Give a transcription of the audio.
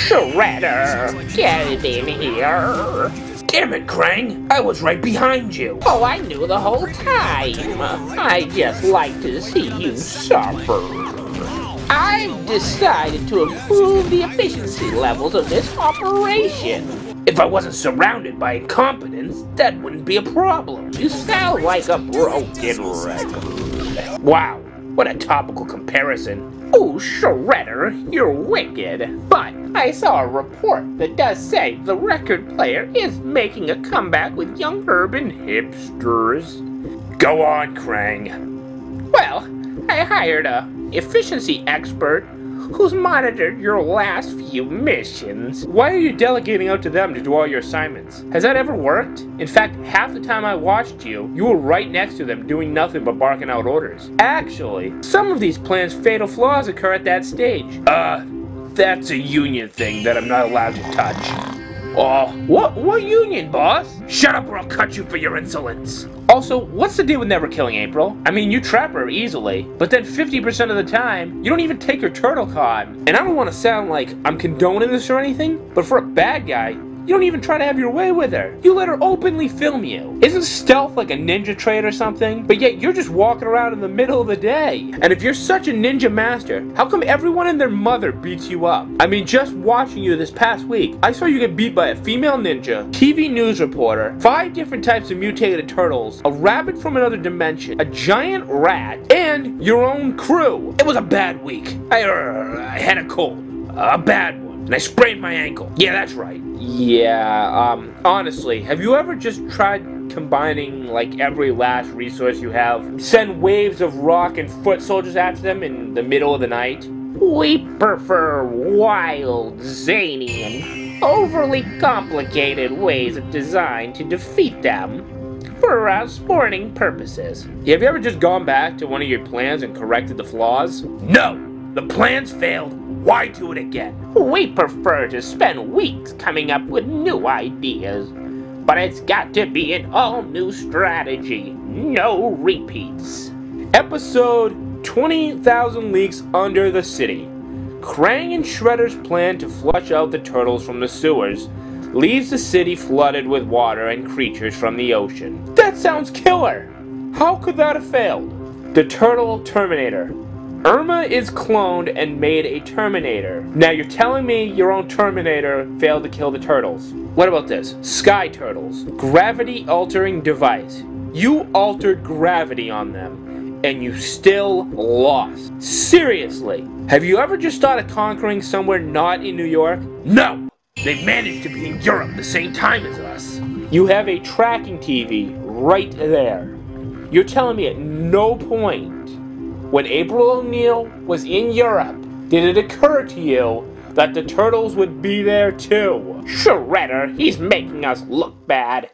Shredder, get in here. Damn it, Krang! I was right behind you! Oh, I knew the whole time. I just like to see you suffer. I've decided to improve the efficiency levels of this operation. If I wasn't surrounded by incompetence, that wouldn't be a problem. You sound like a broken record. Wow, what a topical comparison. Oh, Shredder, you're wicked. But I saw a report that does say the record player is making a comeback with young urban hipsters. Go on, Krang. Well, I hired a efficiency expert who's monitored your last few missions. Why are you delegating out to them to do all your assignments? Has that ever worked? In fact, half the time I watched you were right next to them doing nothing but barking out orders. Actually, some of these plans' fatal flaws occur at that stage. That's a union thing that I'm not allowed to touch. Oh, what union, boss? Shut up or I'll cut you for your insolence. Also, what's the deal with never killing April? I mean, you trap her easily, but then 50% of the time, you don't even take her turtle con. And I don't want to sound like I'm condoning this or anything, but for a bad guy, you don't even try to have your way with her. You let her openly film you. Isn't stealth like a ninja trait or something? But yet you're just walking around in the middle of the day. And if you're such a ninja master, how come everyone and their mother beats you up? I mean, just watching you this past week, I saw you get beat by a female ninja, TV news reporter, 5 different types of mutated turtles, a rabbit from another dimension, a giant rat, and your own crew. It was a bad week. I had a cold. A bad one. And I sprained my ankle. Yeah, that's right. Yeah, honestly, have you ever just tried combining, like, every last resource you have? Send waves of rock and foot soldiers after them in the middle of the night? We prefer wild, zany, and overly complicated ways of design to defeat them for sporting purposes. Have you ever just gone back to one of your plans and corrected the flaws? No! The plans failed. Why do it again? We prefer to spend weeks coming up with new ideas, but it's got to be an all-new strategy. No repeats. Episode 20,000 Leagues Under the City. Krang and Shredder's plan to flush out the turtles from the sewers leaves the city flooded with water and creatures from the ocean. That sounds killer! How could that have failed? The Turtle Terminator. Irma is cloned and made a Terminator. Now you're telling me your own Terminator failed to kill the turtles. What about this? Sky Turtles. Gravity-altering device. You altered gravity on them, and you still lost. Seriously. Have you ever just thought of conquering somewhere not in New York? No! They've managed to be in Europe the same time as us. You have a tracking TV right there. You're telling me at no point when April O'Neil was in Europe, did it occur to you that the turtles would be there too? Shredder, he's making us look bad.